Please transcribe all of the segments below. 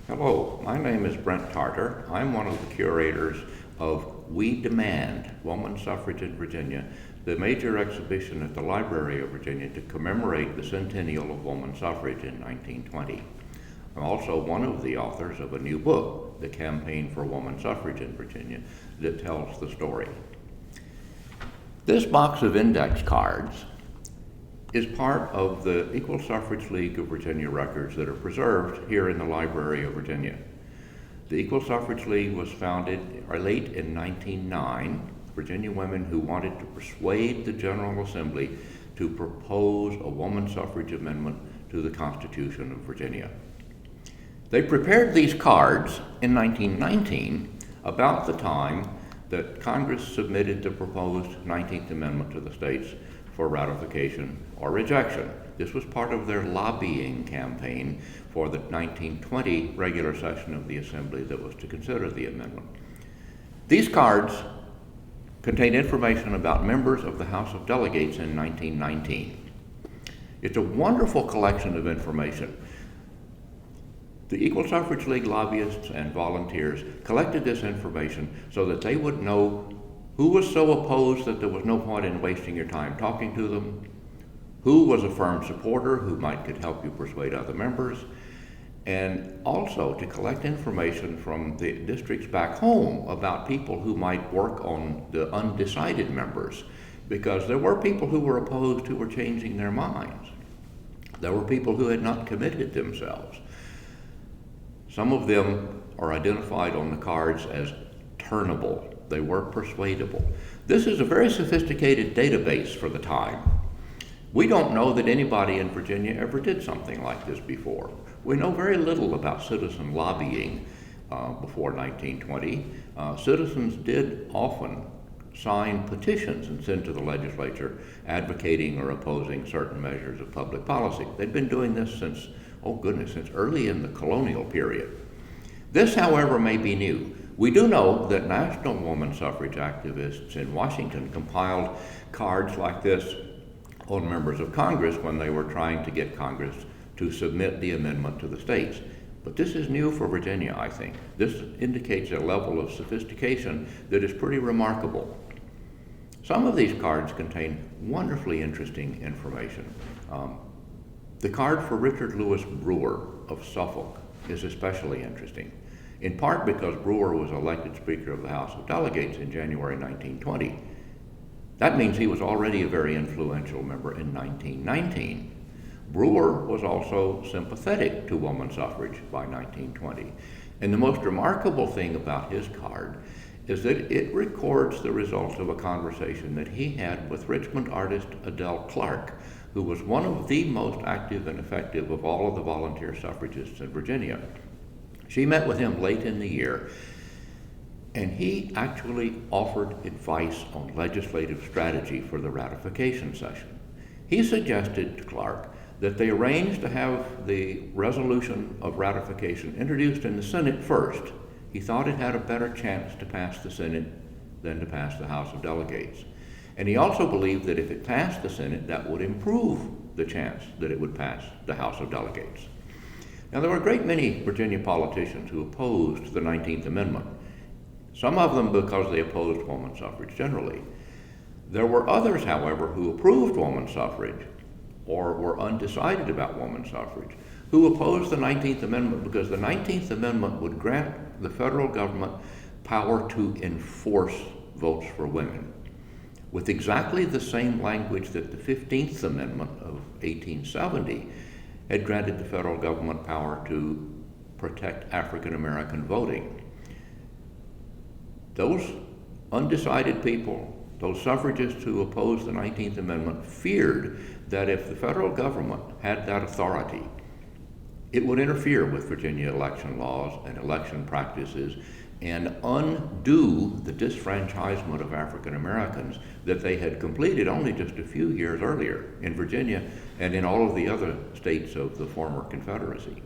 Hello, my name is Brent Tarter. I'm one of the curators of We Demand, Woman Suffrage in Virginia, the major exhibition at the Library of Virginia to commemorate the centennial of woman suffrage in 1920. I'm also one of the authors of a new book, The Campaign for Woman Suffrage in Virginia, that tells the story. This box of index cards is part of the Equal Suffrage League of Virginia records that are preserved here in the Library of Virginia. The Equal Suffrage League was founded late in 1909, Virginia women who wanted to persuade the General Assembly to propose a woman suffrage amendment to the Constitution of Virginia. They prepared these cards in 1919, about the time that Congress submitted the proposed 19th Amendment to the states for ratification or rejection. This was part of their lobbying campaign for the 1920 regular session of the Assembly that was to consider the amendment. These cards contain information about members of the House of Delegates in 1919. It's a wonderful collection of information. The Equal Suffrage League lobbyists and volunteers collected this information so that they would know who was so opposed that there was no point in wasting your time talking to them, who was a firm supporter who could help you persuade other members, and also to collect information from the districts back home about people who might work on the undecided members, because there were people who were opposed who were changing their minds. There were people who had not committed themselves. Some of them are identified on the cards as turnable. They were persuadable. This is a very sophisticated database for the time. We don't know that anybody in Virginia ever did something like this before. We know very little about citizen lobbying before 1920. Citizens did often sign petitions and send to the legislature advocating or opposing certain measures of public policy. They'd been doing this since early in the colonial period. This, however, may be new. We do know that national woman suffrage activists in Washington compiled cards like this on members of Congress when they were trying to get Congress to submit the amendment to the states. But this is new for Virginia, I think. This indicates a level of sophistication that is pretty remarkable. Some of these cards contain wonderfully interesting information. The card for Richard Lewis Brewer of Suffolk is especially interesting, in part because Brewer was elected Speaker of the House of Delegates in January 1920. That means he was already a very influential member in 1919. Brewer was also sympathetic to woman suffrage by 1920. And the most remarkable thing about his card is that it records the results of a conversation that he had with Richmond artist Adele Clark, who was one of the most active and effective of all of the volunteer suffragists in Virginia. She met with him late in the year, and he actually offered advice on legislative strategy for the ratification session. He suggested to Clark that they arrange to have the resolution of ratification introduced in the Senate first. He thought it had a better chance to pass the Senate than to pass the House of Delegates. And he also believed that if it passed the Senate, that would improve the chance that it would pass the House of Delegates. Now, there were a great many Virginia politicians who opposed the 19th Amendment, some of them because they opposed woman suffrage generally. There were others, however, who approved woman suffrage or were undecided about woman suffrage, who opposed the 19th Amendment because the 19th Amendment would grant the federal government power to enforce votes for women, with exactly the same language that the 15th Amendment of 1870 had granted the federal government power to protect African American voting. Those undecided people, those suffragists who opposed the 19th Amendment, feared that if the federal government had that authority, it would interfere with Virginia election laws and election practices and undo the disfranchisement of African Americans that they had completed only just a few years earlier in Virginia and in all of the other states of the former Confederacy.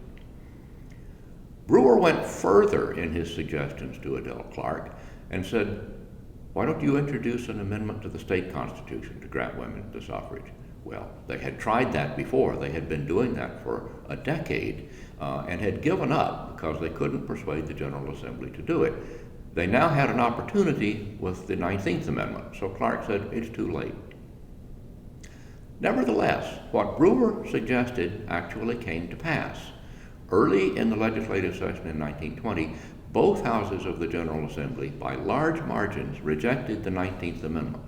Brewer went further in his suggestions to Adele Clark and said, "Why don't you introduce an amendment to the state constitution to grant women the suffrage? Well, they had tried that before. They had been doing that for a decade and had given up because they couldn't persuade the General Assembly to do it. They now had an opportunity with the 19th Amendment, so Clark said it's too late. Nevertheless, what Brewer suggested actually came to pass. Early in the legislative session in 1920, both houses of the General Assembly, by large margins, rejected the 19th Amendment.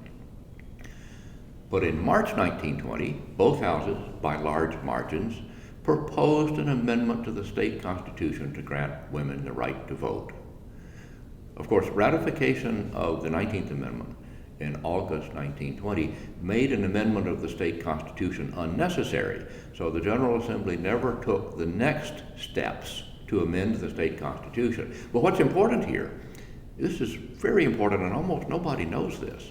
But in March 1920, both houses, by large margins, proposed an amendment to the state constitution to grant women the right to vote. Of course, ratification of the 19th Amendment in August 1920 made an amendment of the state constitution unnecessary, so the General Assembly never took the next steps to amend the state constitution. But what's important here, this is very important and almost nobody knows this,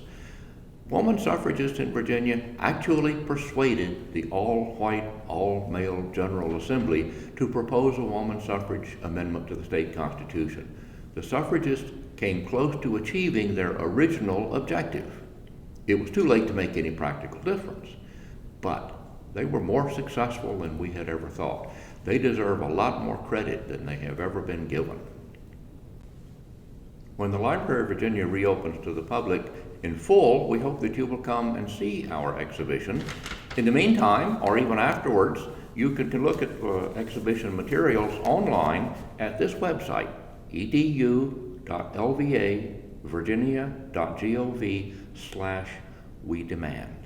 woman suffragists in Virginia actually persuaded the all-white, all-male General Assembly to propose a woman suffrage amendment to the state constitution. The suffragists came close to achieving their original objective. It was too late to make any practical difference, but they were more successful than we had ever thought. They deserve a lot more credit than they have ever been given. When the Library of Virginia reopens to the public in full, we hope that you will come and see our exhibition. In the meantime, or even afterwards, you can look at exhibition materials online at this website, edu.lvavirginia.gov/we demand.